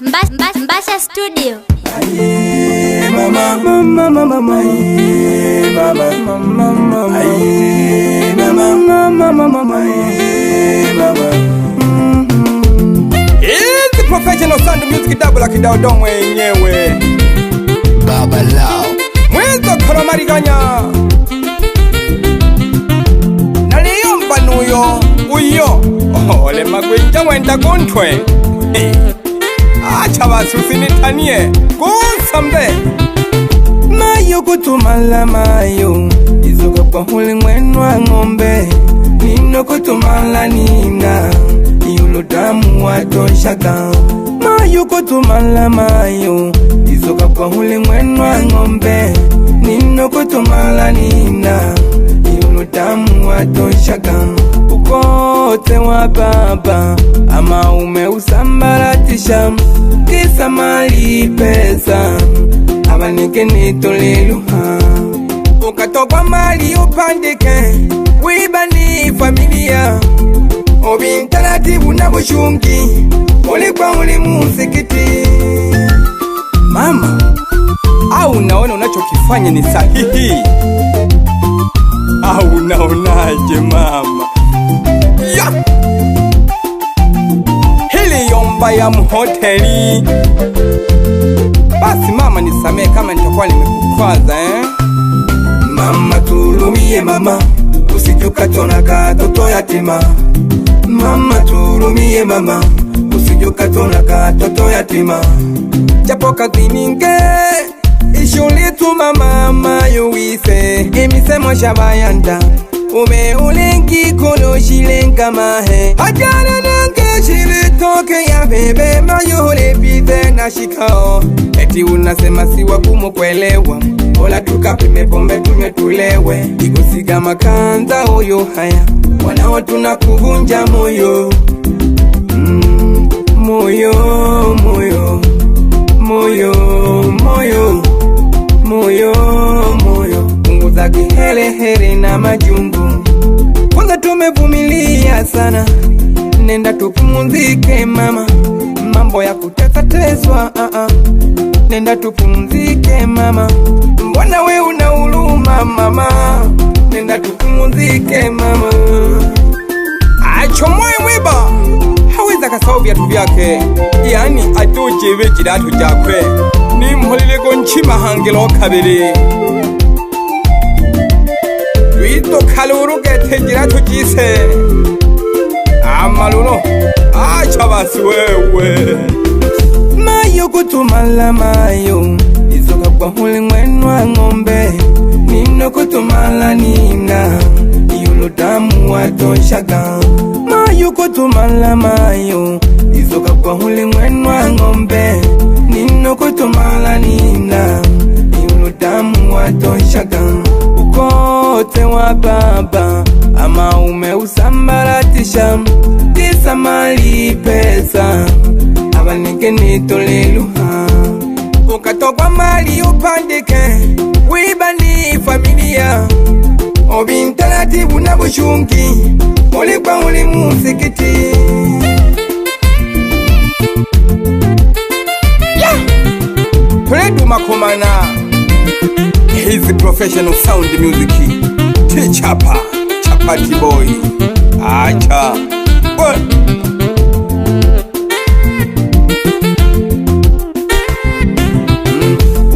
Mbasha Studio. It's the professional sound music double kidao mwenyewe Baba Lao mwenzo koromariganya naliyomba nuyo uyo ole magwenja wenda kuntwe acha basusinitanie kunsambe mayo kutumala mayo izoga kwa huli mwenwa ngombe nino kutumala nina yulo damu watoshaga mayo kutumala mayo izoga kwa huli mwenwa ngombe nino kutumala nina yulo damu watoshaga ukote wa baba ama umeusambaratisha kisa mali pesa abanike nitoleluha ukatokwa mali upandike wiba ni familia obintaratibu na bushungi ulikwa uli musikiti mama au unaona unachokifanya ni sahihi au unaonaje mama ya hili yomba ya mhoteli basi mama nisamee kama nitakuwa nimekukwaza mama turumie mama usijukatona katoto yatima mama turumie mama usijukatona katoto yatima japo kazininge ishulituma mama yuwise emisemo shabayanda ume ulengi kolo shilenga mahe ajana nange shilitoke ya bebe mayole pite na shikao eti unasema siwa kumukwelewa ola tukapime pombe tumetulewe ikusiga makanza oyo haya wanao tunakuvunja moyo moyo moyo moyo moyo moyo moyo punguza kihelehele na majungu kwanza tumevumilia sana nenda tupumzike mama mambo ya kutekatezwa nenda tupumzike mama mbona we una huruma mama nenda tupumzike mama achomoye mwiba haweza kasao viatu vyake yani atujebe jiratu jakwe nimholile gonchima hangelo kabiri Rito kaluru gete jiratu jise amaluno acha basi wewe mayo kutumala mayo izoga kwa huli mwenwa ngombe nino kutumala nina yulo damu watoshaga mayo kutumala mayo izoga kwa huli mwenwa ngombe nino kutumala nina yulo damu watoshaga ukote wa baba ama umeusambaratisha kisa mali pesa abanike nitoleluha ukatokwa mali upandike wiba ni familia obintaratibu na bushungi ulikwa uli musikiti Pledu makomana He's the professional sound music T-Chapa Chapati boy Acha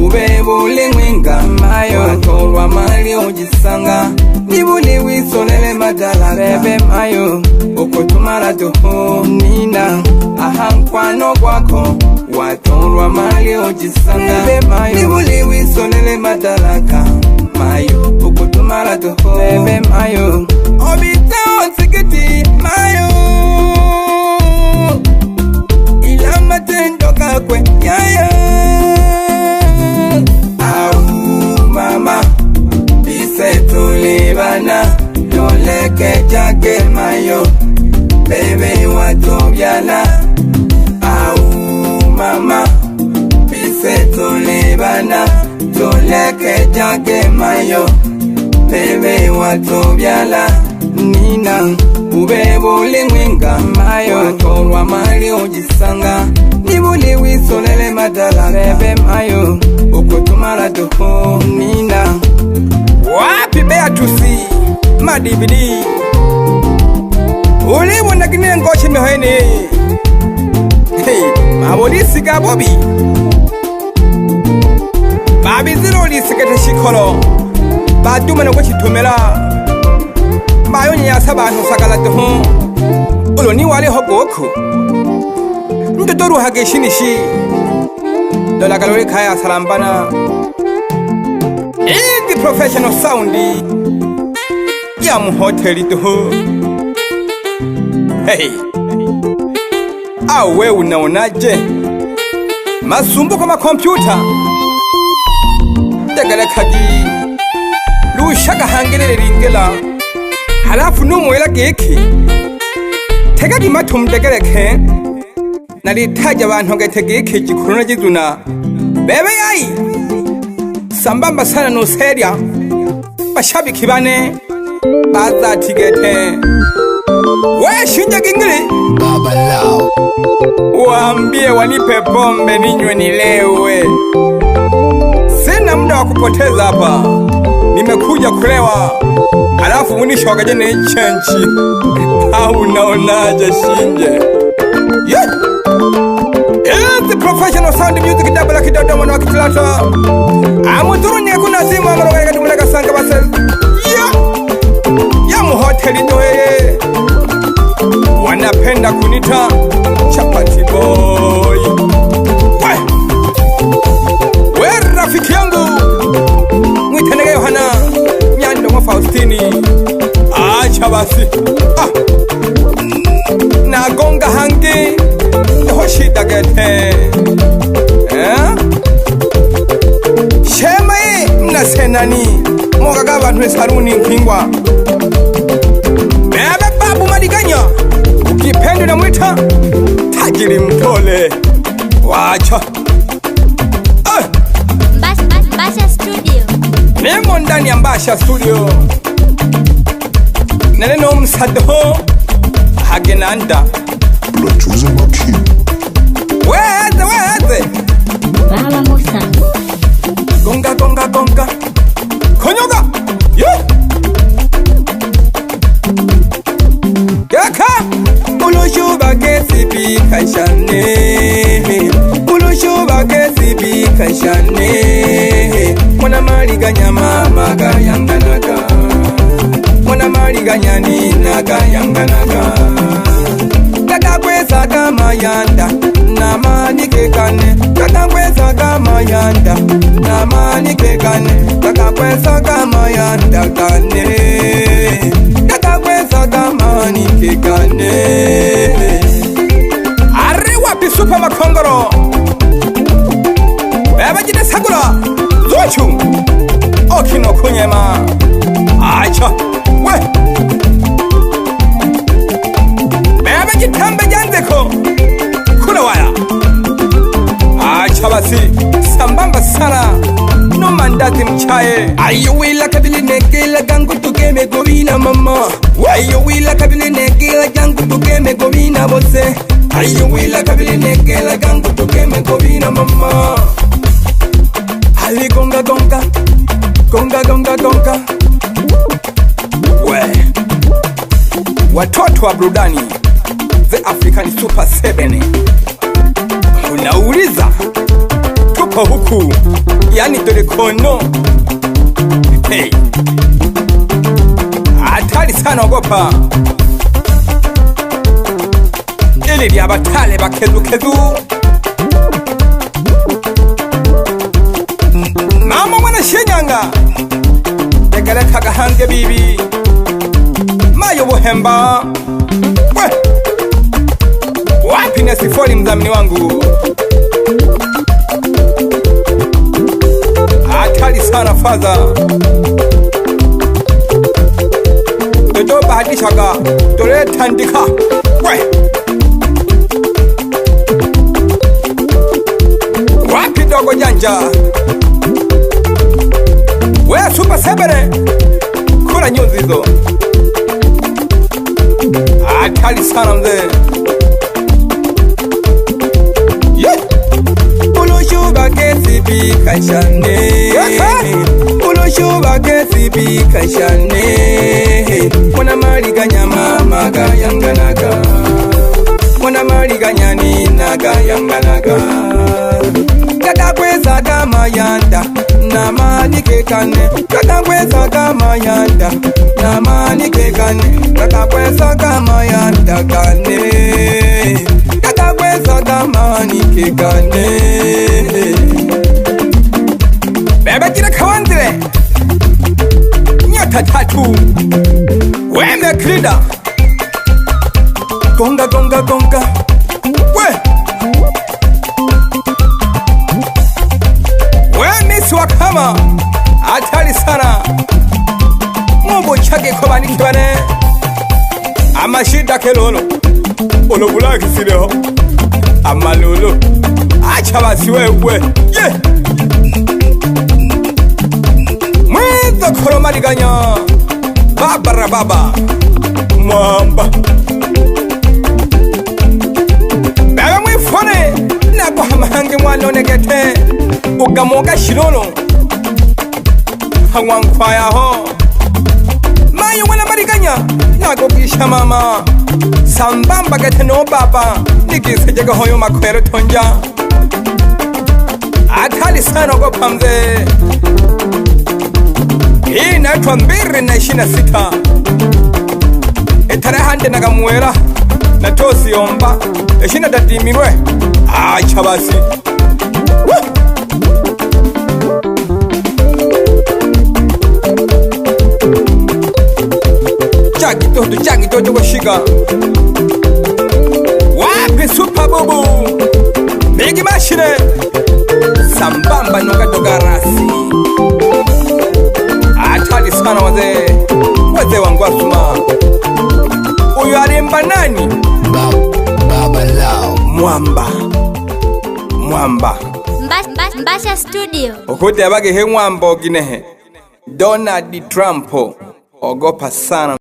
ubebule mwenga mayo watolwa mali ojisanga nibuli wisonele madala bebe mayo okotumala toho nina ahankwano kwako watolwa mali ojisanga bebe mayo nibuli wisonele madalaka mayo okotumala toho bebe mayo obita onsikiti mayo ilama tendo kakwe yaya mama bisetulibana toleke jake mayo bebe watobyala au mama bisetulibana toleke jake mayo bebe watobyala nina ubebule mwenga mayo watolwa mali ojisanga nibuli dala bebe mayo ukutumala doho nina wapi Beatusi madibidi ulibona kine ngoshi mihene mabolisi ga bobi babiziro lisikete shikolo badumana ko chitumela bayo nyasa bantu sakala doho ulo ni wale hogoku ndotoru hage shinishi dola kalori kaya salambana the professional sound ya mu hoteli doho hey awe unaonaje masumbuko ma computer tegala kagi lushaga hangelele ringela halafu numwela geki tegadi matum tegeleke nalitaja abantu ngetegeke gikorona gizuna bebe yayi sambamba sana no seria bashabiki bane bazatigete we shinja gingili Baba Lao. waambie wanipe pombe ninywe nilewe. Sina muda wa kupoteza hapa, nimekuja kulewa alafu mwisho wakaje na chenchi. Au unaonaje Shinje? Yeah. It's the professional sound music double kidodo mwana wa kitlata. Amuturu nye kuna simu amaro kaya katumuleka sanga basel. Yeah. Ya muhoteli ndoye. Wanapenda kunita chapati boy. We rafiki yangu mwitanege Yohana Nyando mwa Faustini. Acha basi nagonga hangi hoshida gete shemaye mnasenani mogaga abantu esaruni nkingwa bebe babu madiganya ukipendo na mwita tajiri mtole wacha Mbasha Studio. Nemo ndani ya Mbasha Studio Naleno msado hagenanda Producer Maki. Weze Baba Musa. Gonga Konyoga Yeah Yaka Ulushuba kesibi kashane Ulushuba kesibi kashane Mwana maliganya mama gayanganaga Mwana maliganya nina gayanganaga Kakakweza kama yanda na mani kekane Kakakweza kama yanda na mani kekane Kakakweza kama yanda kane Kakakweza kama ni kekane Arewa bisupa makongoro Beba jide sagura Zochu Okino kunyema Acha We Beba jitambe janzeko Kula waya Acha basi Sambamba sana No mandazi mchaye Ayo wila kabili nekela gangu tukeme govina mama Ayo wila kabili nekela gangu tukeme govina bose Ayo wila kabili nekela gangu tukeme govina mama Ali gonga We watoto wa burudani The African Super 7 unauliza tupo huku yani Tolekono hey hatari sana ogopa ili lya batale bakezukezu mama mwana Shinyanga tegeleka gahange bibi mayo buhemba we wapi Nesifoli mdhamini wangu hatari sana faza Dodo bahadishaga Dole tandika We wapi dogo janja We Super 7 kula nyuzi hizo hatari sana mzee kashane Ulushuba kesibi kashane Mwana maliganya mama gayanganaga Mwana maliganya nina gayanganaga Katakweza kama yanda na mani kekane Katakweza kama yanda na mani kekane Katakweza kama yanda kane Katakweza kama ni kekane Bebe kina kawandre Nyota tatu Weme krida Gonga gonga gonga We Wakama atali sana Mumbo chake kwa manikibane Amashida kelolo Olo bulaki sileho Amalolo Achabasi wewe Yeah Mwizo kolo maliganya Babara baba Mwamba Bebe mwifone Nako hamahangi mwano negete Ugamoga shirolo Hawangkwaya ho Mayu wana mariganya Nago kisha mama Sambamba gete no baba Nikise jega hoyo makwero tonja Atali sana go pamze Hii naitwa 2026 Etare hande nagamuera Na tosi yomba Eshina dadimirwe Chabasi Chaki toto kwa shiga Wapi super bubu Bigi mashine Sambamba nuka doga rasi Atali sana Wazee wangu asuma Uyu arimba nani? Baba Lao Mwamba Mbasha Studio Ukuti abage he mwamba oginehe Donald Trump Ogopa sana